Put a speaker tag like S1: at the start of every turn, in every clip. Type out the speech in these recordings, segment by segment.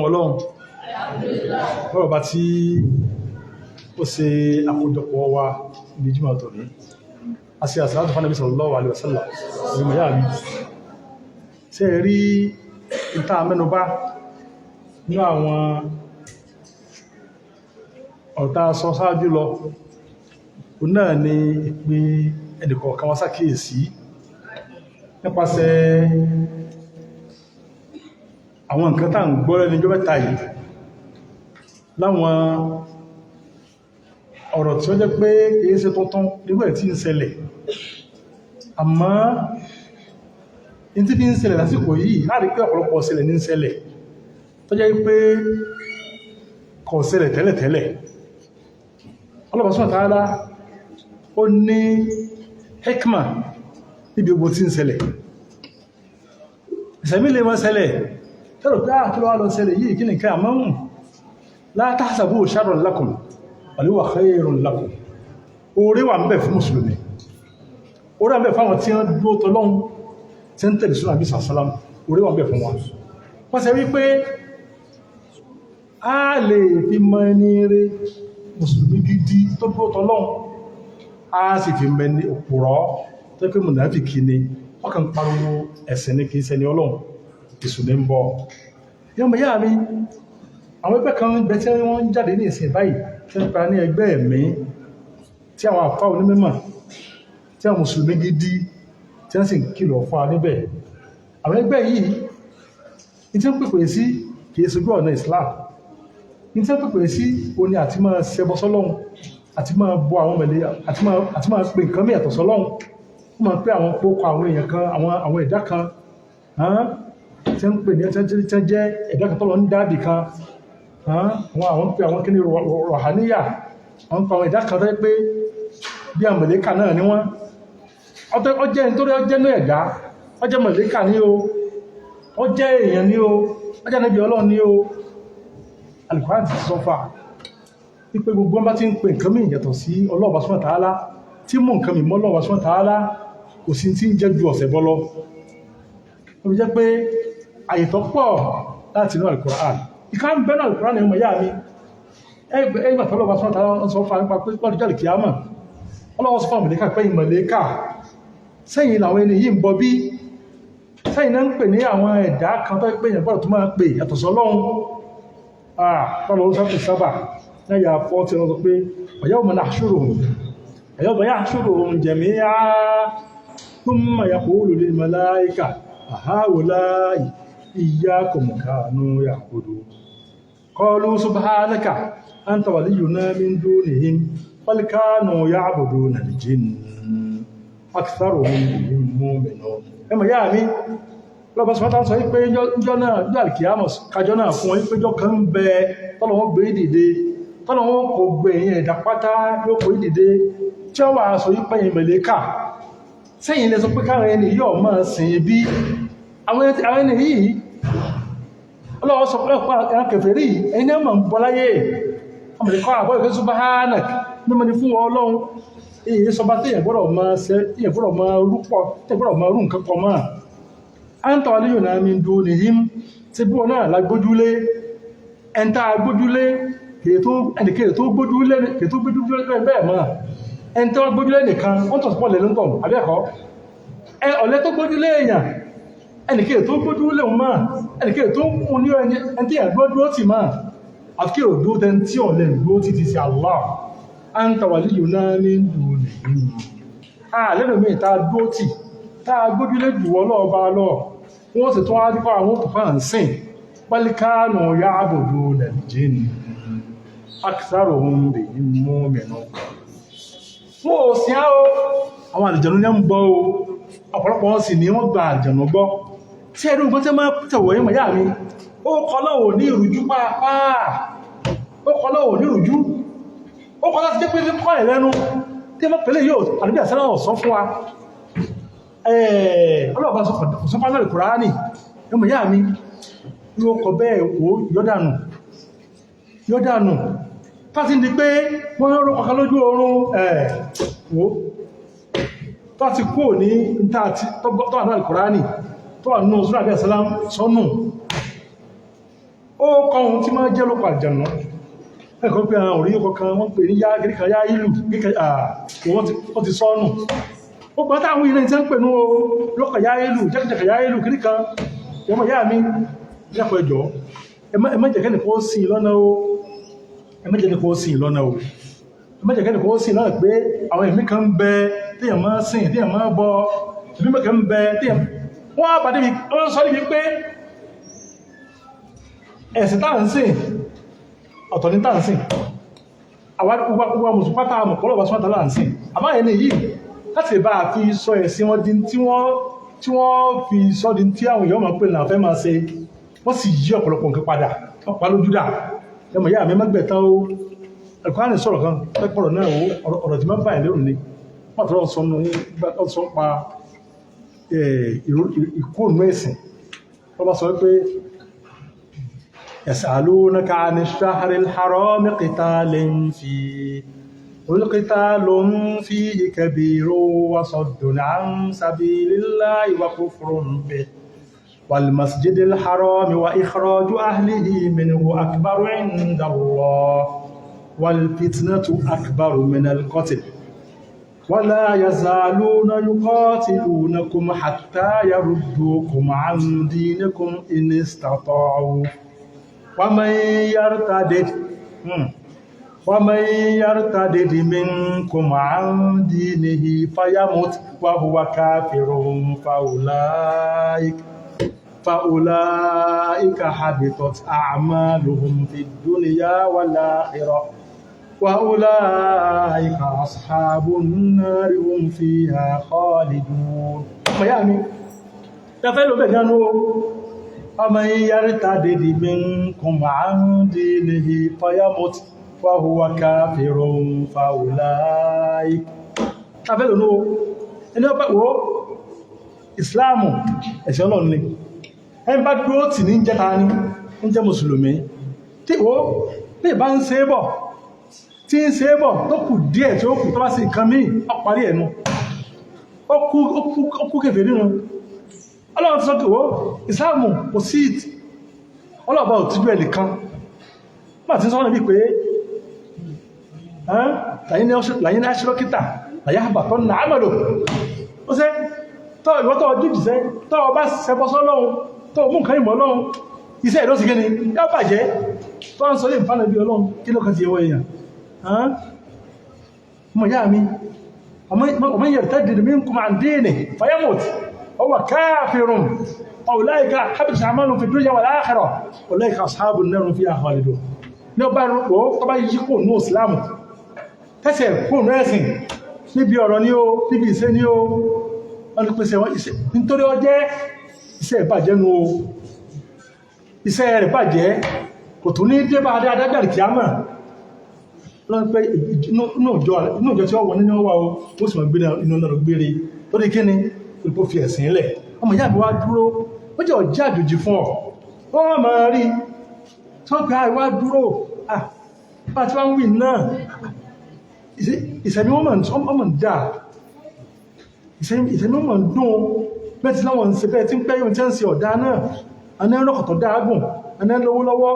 S1: Ọlọ́run ọ̀rọ̀ bá tí ó ṣe àkójọpọ̀ wa ní jímọ̀ tòní a ṣe àsàlátù fún Ànábì sallallahu alaihi wasallam ìrìnmọ̀ yà mí ṣe rí ìta mẹ́nubá ní àwọn ọ̀tá sọ sáájú lọ o náà ni ìpín ẹnìkọ̀ọ̀kan wá ṣàkíyèsí nípasẹ̀ àwọn nǹkan tá ń gbọ́ lẹ́nu ọjọ́ mẹ́ta yìí láwọn ọ̀rọ̀ tí ó jẹ́ pé kìí ṣe tuntun nígbẹ̀ tí ń ṣẹlẹ̀ àmọ́ in tí fi ń ṣẹlẹ̀ lásìkò yìí láàrí pé ọ̀pọ̀lọpọ̀ ṣẹlẹ̀ ní ń ṣẹlẹ̀ tó jẹ́ pé kò ṣẹlẹ̀ tẹ́lẹ̀tẹ́lẹ̀ Allah subhanahu wa ta'ala ó ní hikma níbi ogun tí ń ṣẹlẹ̀ ìṣẹ̀mí lè máa ṣẹlẹ̀ tẹ́rọ pé kí ló wá lọ ṣẹlẹ̀ yìí kí ní ká àmọ́hùn la tahsabuhu sharran lakum bal huwa khayrun lakum oore wà ń bẹ fún mùsùlùmí oore wà ń bẹ fáwọn tí wọ́n dúró tọ́lọ́hun tí ń tẹ̀lé súnà bí sàṣálàm oore wà ń bẹ fún wọn wọ́n ṣe wípé a lè fi mọ ẹni rẹ̀ mùsùlùmí gidi tó dúró tọ́lọ́hun a sì fi mọ ẹni òpùrọ́ tó pé mùnàfíkì ni wọ́n kàn pariwo ẹ̀sìn ní kìí ṣẹni Ọlọ́run ìsùn ní ń bọ̀ yọmọ yá mi àwọn ẹgbẹ́ kan bẹ tí wọ́n ń jáde ní ìsìn báyìí tí wọ́n para ní ẹgbẹ́ ẹ̀mí tí àwọn àfáà onímọ̀ tí àwọn mùsùlùmí gidi tí wọ́n sì ń kìlọ̀ fún wa níbẹ̀ àwọn ẹgbẹ́ yìí ní tí wọ́n pèpè sí kìí ṣojú ọ̀nà Islam ní tí wọ́n pèpè sí oní àti máa ṣẹbọ sọ́lọ́hun àti máa bọ àwọn mẹ̀lẹ́ àti máa pè nǹkan mìíràn sọ́lọ́hun wọ́n máa pè àwọn pókọ àwọn èèyàn kan àwọn ẹ̀dá kan tí ń pè ní ẹ̀tẹ́ jẹ́ ẹ̀dá kan tọ́lọ ń dáàbì kan àwọn pè àwọn kíní rọ̀háníyà àwọn pè àwọn ẹ̀dá kan tẹ́ pé bí i mẹ̀lẹ́kà náà ni wọ́n ọjẹ́ nítorí ọjẹ́ ní ẹ̀dá ọjẹ́ mẹ̀lẹ́kà ní o ọjẹ́ èèyàn ní o ọjẹ́ níbi Ọlọ́run ní o Al-Qur'an ti sọ fà wípé gbogbo bá ti ń pè nǹkan mìíràn yàtọ̀ sí Ọlọ́run subhanahu wa ta'ala tí mú nǹkan mìíràn Ọlọ́run subhanahu wa ta'ala kò sí tí ń jẹ́ ju ọ̀sẹ̀ bọ́ lọ ó jẹ́ pé àyètọ́ pọ̀ láti inú Al-Qur'an ìká ń bẹ́nà Al-Qur'an ní ọmọ ìyá mi ẹgbẹ̀ tọ́lọ́wọ́ sọ́nà tàà sọ fà nípa pé pọ́lù jẹ́ kìíyàmà ọlọ́wọ́ sọ fà mọ̀lẹ́kà pé ìmọ̀lẹ́kà sẹ́yìn làwọn ẹni yìí ń bọ bí sẹ́yìn náà ń pè ní àwọn ẹ̀dá kan tó pé ìyàgbọ́dọ̀ tó máa pè yàtọ̀ sọ́lọ́run tọ́lọ́wọ́ sọ́fì sábà náà 40 lọ sọ pé yawma nahshuruhum jami'an thumma yaqulu lil malaika هؤلاء إياكم كانوا يعبدون قالوا سبحانك أنت ولينا من دونهم بل كانوا يعبدون الجن أكثرهم بهم مؤمنون ẹmọ̀ yá mi lọ́bọ̀ sọ́tà sọ wípé ìjọ náà ìjọ alìkìyàmọ̀ kájọ náà fún wọn wípé ìjọ kan ń bẹ tọ́lọ̀wọ́ gbé dìde tọ́lọ̀wọ́ kò gbé èyàn ẹ̀dà pátá yóò kò dìde tí ó wà sọ wípé ìmẹ̀lẹ́kà sẹ́yìn lẹ́sọ pé káàrin ẹni yóò máa sìn bí àwọn ẹni yìí ọlọ́wọ́ sọ pé ẹran kèfèrí ẹni ẹmọ̀ ń bọ́ láyé ọmọdékọ́ àbọ́ ìfẹ́ subhanak mímọ̀ ní fún Ọlọ́run èyí sọba tí ìyẹ̀gbọ́dọ̀ máa rú nǹkan kan máa anta waliyuna min dunihim tí bí wọn náà lágbójúlé ẹntà gbójúlé ẹnìkèrè tó gbójúlé bẹ́ẹ̀ máa ẹni tó gbójúlé nìkan wọ́n tọ̀ sípọ̀ lẹ́lọ́tọ̀ àbẹ́ẹ̀kọ́ ọ̀lẹ́ tó gbójúlé èèyàn ẹnìkèrè tó gbójúlé máa ẹnìkèrè tó mú ní ẹni tí ẹ̀gbọ́dúró ti máa àfikèrè òdó tẹni tí ọ̀lẹ́ ìgbó ti sí Allah anta waliyuna min dunihim lẹ́nu mi ta gbó tí ta gbójúlé jùwọ́ lọ́ọ̀bá lọ wọ́n sì tún wá dípá àwọn òkùnfà ń sìn bal kanu ya'buduna al-jinn aktharuhum bihim mu'minun wọ́n ò sí àwọn àlìjànú ní ń bọ́ o ọ̀pọ̀lọpọ̀ wọn sì ní wọ́n gba àlìjànú gbọ́ tí ẹ̀rù nǹkan tí máa tẹ̀wọ̀ yí mọ̀yá mi ó kọlọ́wọ̀ ní ìrújú pàápàá ó kọlọ́wọ̀ ní ìrújú ó kọlọ́ ti jẹ́ pé kọ́ ẹ̀ lẹ́nu tí wọ́n pẹ̀lẹ̀ yóò àdúgbà sẹ́nà ọ̀sán fún wa ọlọ́ọ̀bá sọ fún alẹ́ Kùránì mọ̀yá mi yóò kọ bẹ́ẹ̀ wò yọ́dànù tàbí ní pé wọ́n rọ́ ọ̀kan lójú oorun ẹ̀wò tó ti kó ní tọ́wà náà Al-Qur'ani tó wà nínú Surah Al-Salam sọ́nù ó kọ́ ohun tí máa jẹ́ lópa àjànà ẹ̀kọ́ pé àwọn orí ọkọ̀ kan wọ́n pè ní yá gíríkà yá ìlú wọ́n ti sọ́nù ó pọ̀ táwọn ilé tí ń pè ní lọ́kọ̀ yá ìlú jẹ́kẹ̀jẹ̀kẹ̀ yá ìlú gíríkà ọmọ ìyá mi lẹ́kọ̀ọ́ ẹjọ́ ẹmẹ́jẹ̀kẹ́ni kó sí lọ́nà o ẹmẹ́jẹ̀kẹ́ni kó sí lọ́nà o ẹmẹ́jẹ̀kẹ́ni kó sí lọ́nà pé àwọn ẹ̀mí kan ń bẹ téèyàn máa sìn téèyàn máa bọ ẹ̀mí mẹ́kẹ́ ń bẹ téèyàn wọ́n á pàdé wọ́n sọ níbi pé ẹ̀sìn táà ń sìn ọ̀tọ̀ ní táà ń sìn àwọn mùsùlùmí pátá àmọ̀pọ̀lọ̀ bá sọ́tà láà ń sìn àmọ́ ẹni yìí láti bá fi sọ ẹ̀sìn wọn di tí wọ́n fi sọ di tí àwọn èèyàn máa pè náà fẹ́ máa ṣe wọ́n sì yí ọ̀pọ̀lọpọ̀ nǹkan padà wọ́n pa lójú dà ẹmọ̀ yá mẹ́mẹ́gbẹ̀ta ó ẹ̀kọ́ránì sọ̀rọ̀ kan pẹ́pọ̀rọ̀ náà ọ̀rọ̀ tí máa báyìí lérò ní wọ́n tọ́rọ sọ pa ìkóònú ẹ̀sìn wọ́n bá sọ pé يسألونك عن الشهر الحرام قتال فيه قل قتال فيه كبير وصد عن سبيل الله وكفر به والمسجد الحرام وإخراج أهله منه أكبر عند الله والفتنة أكبر من القتل ولا يزالون يقاتلونكم حتى يردوكم عن دينكم إن استطاعوا ومن يرتد منكم عن دينه فيمت وهو كافر فأولئك حبطت أعمالهم في الدنيا والآخرة وأولئك أصحاب النار هم فيها خالدون ميامي تفعلوا بجانو ومن يرتد منكم عن دينه فيمت وهو كافر فأولئك تفعلوا نو ẹni ọpẹ́ wo ìsìláàmù ẹ̀sẹ̀ ọlọ́run ni ẹni bá dúró tì ní jẹta ní ń jẹ́ mùsùlùmí tí ó bí ìbá ń ṣe bọ̀ tí ń ṣe bọ̀ tó kù díẹ̀ tí ó kù tó bá sí nǹkan míì ọparí ẹ̀nu ó kú kèfèrí nínú ọlọ́run tó sọ́kè wó ìsìláàmù kò sí ọlọ́ọ̀bá òtíjú ẹ̀ nìkan máa ti sọ́nà bí pé láyé ní aṣírọ́kítà láyé àbàtọ́ ní àmàlò ó sẹ́ tọ́ ìwọ́tọ̀ jíjìsẹ́ tọ́ ọba sẹpọsọ́ lọ́hun tọ́ mú nǹkan ìmọ̀ lọ́hun iṣẹ́ ìlọ́sì gẹ́ni yọ́ bàjẹ́ tọ́ ń sọ lè fánà bí ọlọ́run kí ló kàn ti ẹwọ́ èèyàn mọ̀ yá mi ọmọ yẹ̀ tẹ́dìdì mí kùmà dínì fayamut ọwọ́ káàfirun ọ̀láìka habit àmàlù fi dúnyà wà láàkàrọ̀ ọ̀láìka ashabu an-nar fiha khalidun ní ọba rúpọ̀ ọba yí kò ní ìsìlámù tẹ́sẹ̀ kò ní ẹ̀sìn níbi ọ̀rọ̀ ní o níbi ìṣẹ́ ní o wọ́n pèsè wọ́n iṣẹ́ nítorí ọjẹ́ iṣẹ́ ìbàjẹ́ nù o iṣẹ́ rẹ̀ bàjẹ́ kò tún ní dé bá adágbàrí kìámà lọ́n pé inú ìjọ tí ó wọ́n nínú wà o ó sì mọ̀ gbé inú náà gbére lórí kíni olùkó fi ẹ̀sìn ilẹ̀ ọmọ ìyá mi wá dúró ó jẹ́ ọjẹ́ àjòjì fún ọ wọ́n máa rí tó gbá ìwá dúró bá tí wọ́n ń wí náà ìsẹ̀mí wọ́n mọ̀ ń dáa ìsẹ̀mí wọ́n mọ̀ ń dùn bẹ́ẹ̀ tí láwọn ṣe bẹ́ẹ̀ tí ń pẹ́ yóò tẹ́ ń ṣe ọ̀dá náà aná ẹlọ́kọ̀tọ̀ dáágùn aná lówó lọ́wọ́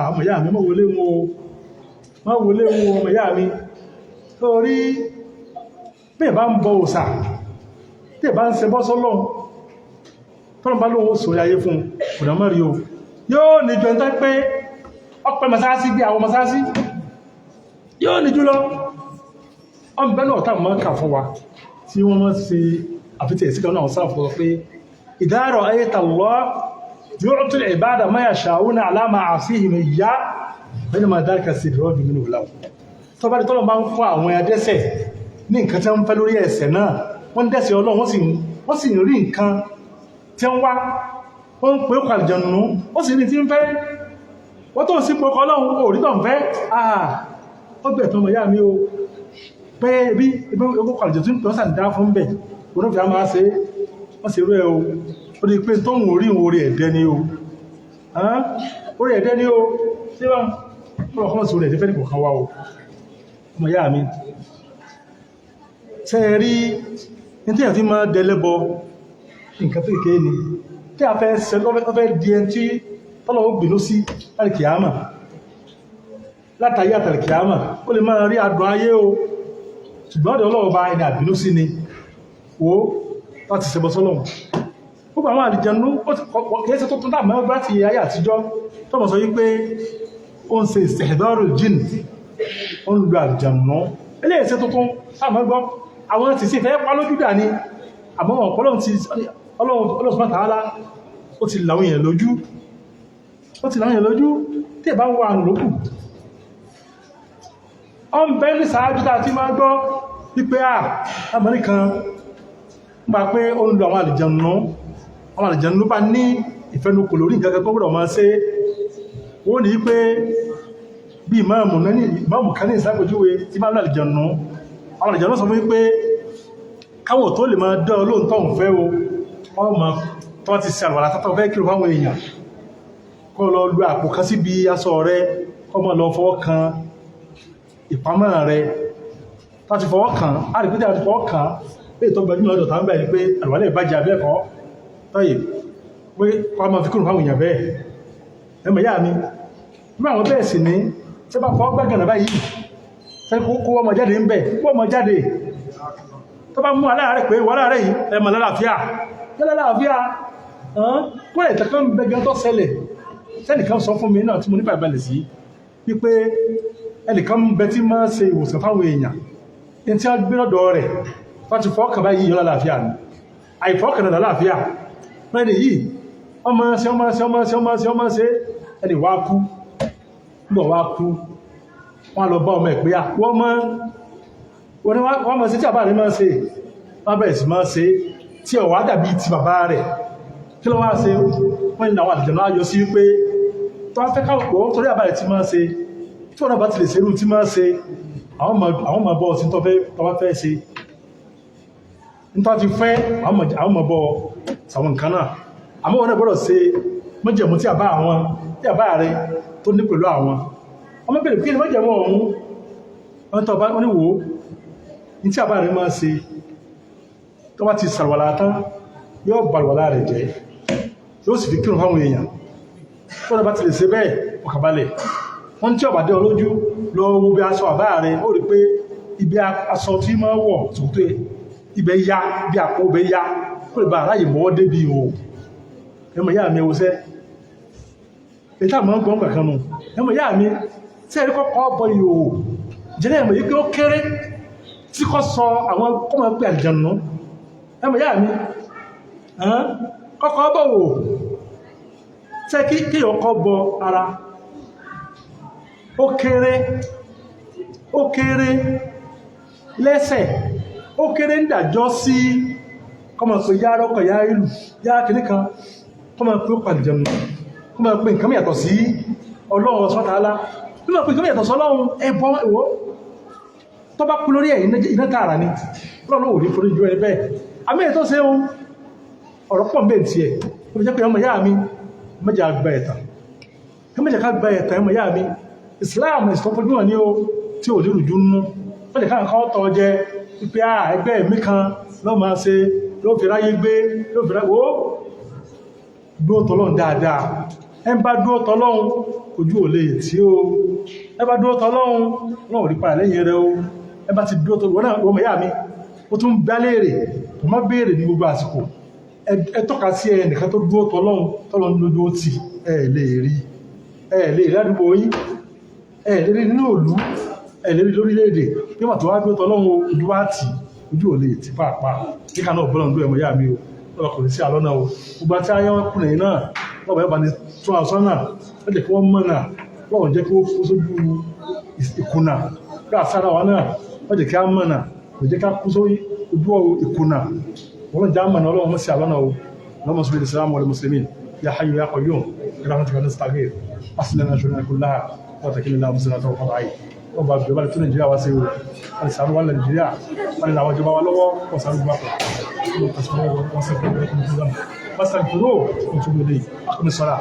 S1: ọmọ ìyá mi má wọlé wọn ọmọ ìyá mi torí bẹ́ẹ̀ bá ń bọ òsà tẹ́ẹ̀ bá ń ṣe bọ́ sọ́lọ́ tọ́nà bá lóhun sórí ayé fún ọ̀dàmọ́rí o yóò ní jọ ń tẹ́ pé ọpẹ́ masáàsí bí àwọn masáàsí yóò ní jùlọ ọmọ bẹ́ẹ̀ náà tàbí mọ́ká fún wa tí wọ́n mọ́ sí àfitẹ̀ ìsìnkà náà sáà fún pé ìdárọ̀ ayéta lọ yóò tún ìbádà máa ṣàúnà aláma àfihìm ìyá bẹ́ẹ̀ máa dárka sí ìrọ́jù nínú ìlàwó tó bá di tọ́lọ bá ń fún àwọn ẹdẹ́sẹ̀ ní nǹkan tí wọ́n fẹ́ lórí ẹ̀ṣẹ̀ náà wọ́n dẹ́sẹ̀ ọlọ́run wọ́n sì rí nǹkan tí wọ́n wá wọ́n ń pè ó kàlìjọ̀nù ó sì rí tí ń fẹ́ wọ́n tó ń sí pọ̀kọ́ ọlọ́run ó rí tọ̀ ń fẹ́ ó bẹ̀ tọmọ yá mi o pé bí ẹgbẹ́ kàlìjọ̀ tí ń pẹ̀ ọ́sà dá fún bẹ̀ onífẹ́ a máa ṣe wọ́n sì rú ẹ o ó di pé tó ń orí orí ẹ̀dẹ́ ni o orí ẹ̀dẹ́ ni o tí wọ́n kọ́ sí orí ẹ̀dẹ́ fẹ́ ní kọ̀kan wá o ọmọ yá mi ṣe rí ní tí a fi máa dẹlẹ́bọ nǹkan tó kéé ni tí a fẹ́ di ẹni tí tọ́lọ́wọ́ bínú sí láti kìámà látàrí àtàrí kìámà ó lè máa rí adùn ayé o ṣùgbọ́n ọ̀dọ̀ Ọlọ́run bá ẹni àbínú sí ni wo láti ṣẹbọ sọ́lọ́run gbogbo àwọn àlìjẹnú kìí ṣe tó tún dáàmọ́ bá ti ayé àtijọ́ tọ́mọ̀ sọ wípé ó ń ṣe ìṣẹ̀dọ́rù jìn ó ń lo àlìjẹnú eléyìí ṣe tuntun sáàmọ́ gbọ́ àwọn ti sí ìfẹ́ pa lójú dà ní àmọ́ Ọlọ́run tààlà ó ti làwọn èèyàn lójú tí ìbá ń wà àrùn lókù ọ ń bẹ́ ní sàájú tàà tí máa gbọ́ wípé Amẹ́ríkan ń bá pé ó ń lo àwọn àlìjẹnú bá ní ìfẹ́nukò lórí nǹkan tó gbọ́dọ̀ máa ṣe ó ní pé bí ìmáàmù kan ní ìsápòjúwe tí máa ń lo àlìjẹnú àwọn àlìjẹnú sọ fún wípé káwọ̀ tó lè máa dán olóòntọ́ òun fẹ́ o wọ́n máa tó ti ṣe àlùwàlá tátọ́ fẹ́ kí fáwọn èèyàn kọ́ lọ lu àpò kan síbi aṣọ rẹ kọ́ mọ́ lọ fọwọ́ kan ìpamọ́ rẹ láti fọwọ́ kan á rí pé tí a ti fọwọ́ kan pé ìtọ́ gbajúmọ̀ lọ́dọ̀ tàbí bẹ́ẹ̀ ni pé àlùwàlá ìbàjẹ́ abẹ́ẹ̀kọ́ tọ́yì pé kọ́ máa fi kúrò fáwọn èèyàn bẹ́ẹ̀ ẹmọ̀ yá mi bí àwọn bẹ́ẹ̀ sì ní tí bá fọwọ́ gbẹ́gànà báyìí tẹ́ kó wọ́n mọ̀ jáde ń bẹ̀ wọ́n mọ̀ jáde tó bá mú aláàrẹ̀ pé wọ́n láàrẹ̀ yìí ẹmọ̀ lálàáfíà kó lè tẹ́kọ́ bẹ̀gẹ́ tó ṣẹlẹ̀ tẹ́nìkan sọ fún mi náà tí mo nípa ìbẹ̀lẹ̀ sí wípé ẹnìkan bẹ tí máa ṣe ìwòsàn fáwọn èèyàn in tí a gbé lọ́dọ̀ rẹ̀ láti fọ́ọ̀kà báyìí yọ́ lálàáfíà ní àìfọ́ọ̀kà náà lálàáfíà mẹ́rin yìí ọmọ ṣe ẹni wá kú wọ́n lọ bá ọmọ ẹ̀pẹ́ wọ́n mọ̀ sí tí àbá rẹ̀ máa ṣe wọ́n bẹ̀rẹ̀ sí máa ṣe tí ọ̀wá dàbí ti bàbá rẹ̀ kí ló wá ṣe wọ́n ní àwọn àlìjẹ̀nú ayọ̀ sí wípé tó wá fẹ́ káwọ̀ torí àbá rẹ̀ ti máa ṣe tí wọ́n náà bá ti lè ṣe irú tí máa ṣe àwọn ọmọ bọ́ sí tó bá fẹ́ ṣe nítorí ti fẹ́ àwọn ọmọ bọ́ sàwọn nǹkan náà àmọ́ wọn náà gbọ́dọ̀ ṣe mọ́jẹ̀mú tí àbá rẹ̀ tó ní pẹ̀lú àwọn ọmọ bẹ̀rẹ̀ kí ni mọ́jẹ̀mú ọ̀hún wọ́n tọ́ bá wọ́n ní wò ó ní tí àbá rẹ̀ máa ṣe tó bá ti sàrwàlá tán yóò bàrwàlá rẹ̀ jẹ́ yóò sì fi kírun fáwọn èèyàn tó náà bá ti lè ṣe bẹ́ẹ̀ ọkàbalẹ̀ wọ́n tí ọ̀bàdé olójú lọ wo bí aṣọ àbá rẹ̀ ó rí pé ibi aṣọ tí máa wọ̀ tó ibẹ̀ ya bí àpò ibẹ̀ ya kó lè bá aráyè mọ́wọ́ débi o ẹmọ yá mi ẹwọ́sẹ́ ètà mọ́ gbọ́n gbàkan nù ẹmọ yá mi tí ẹ̀rí kọ́kọ́ bọ́ ihò jẹ́lẹ̀ ẹmọ yí pé ó kéré tí kọ́ sọ àwọn kọ́mọ pé àlìjànnú ẹmọ yá mi kọ́kọ́ bọ̀ wò tẹ́ kí ọkọ́ bọ ara ó kéré lẹ́sẹ̀ ó kéré ń dàjọ́ sí kọ́mọ pé yá rọ́kọ̀ yá ìlú yá kìíní kan kọ́mọ pé ó pàlìjànnú kọ́mọ pé nǹkan yàtọ̀ sí Ọlọ́run Subhanahu kọ́mọ pé nǹkan yàtọ̀ sí Ọlọ́run ẹbọ́ ìwọ́ tó bá kú lórí ẹ̀ iná tààrà ni Ọlọ́run ò rí forí ju ẹni bẹ́ẹ̀ àmì ètò ṣe ohun ọ̀rọ̀ pọ̀ mbẹ́ ti ẹ̀ ó fi jẹ́ pé ọmọ yá mi mẹ́jẹ̀ àgbà ẹ̀tàn mẹ́jẹ̀ ká gba ẹ̀tàn ọmọ yá mi Islam ìsọpọ̀jú wọn ni ó tí ò lérò jú nú mẹ́jẹ̀ ká nǹkan ọ̀tọ̀ jẹ pípẹ́ ẹgbẹ́ mi kan lọ́ máa ṣe ló fi ráyé gbé ló fi ráyé ó dúró tọ́lọ́run dáadáa ẹ bá dúró tọ́lọ́run ojú ò lè tí ó ẹ bá dúró tọ́lọ́run náà rí padà lẹ́yìn rẹ ó ẹ bá ti dúró tọ́lọ́run náà ọmọ ìyá mi ó tún bá léèrè kò má béèrè ní gbogbo àsìkò ẹ tọ́ka sí ẹnìkan tó dúró tọ́lọ́run lójú ó ti ẹ lè rí ládùúgbò yín ẹ lè rí nínú òlú ẹ lè rí lórílẹ̀-èdè nígbà tó wá dúró tọ́lọ́run ojú wá tì ojú ò lè ti pàápàá kíkà náà bọ́lọ̀ ń dúró ẹmọ ìyá mi o lọ́kùnrin sí àlọ́nà o gbogbo àti ayọ́ kùnrin náà lọ́wọ́ ẹ̀bà ni tún àṣọ́ náà lọ́jẹ̀ kí wọ́n mọ́ náà lọ́wọ́ jẹ́ kí ó kú sójú ìkùnà bí àsára wa náà lọ́jẹ̀ kí á mọ́ náà kò jẹ́ ká kú sójú ìkùnà wọ́n já mọ́ náà lọ́wọ́ sí àlọ́nà o lọ́mọ sórí ìsìlámù wal muslimin ya hayyu ya qayyum rahmatuka nastaghfir aslana shuruna kullaha wa takilna muslimata wa qada'i wọ́n bá gbẹ̀bá tó Nàìjíríà wá sí wọ́n sàánú wà Nàìjíríà wọ́n ni àwọn ìjọba wa lọ́wọ́ wọ́n sàánú gbà pọ̀ wọ́n sàánú wọ́n sàánú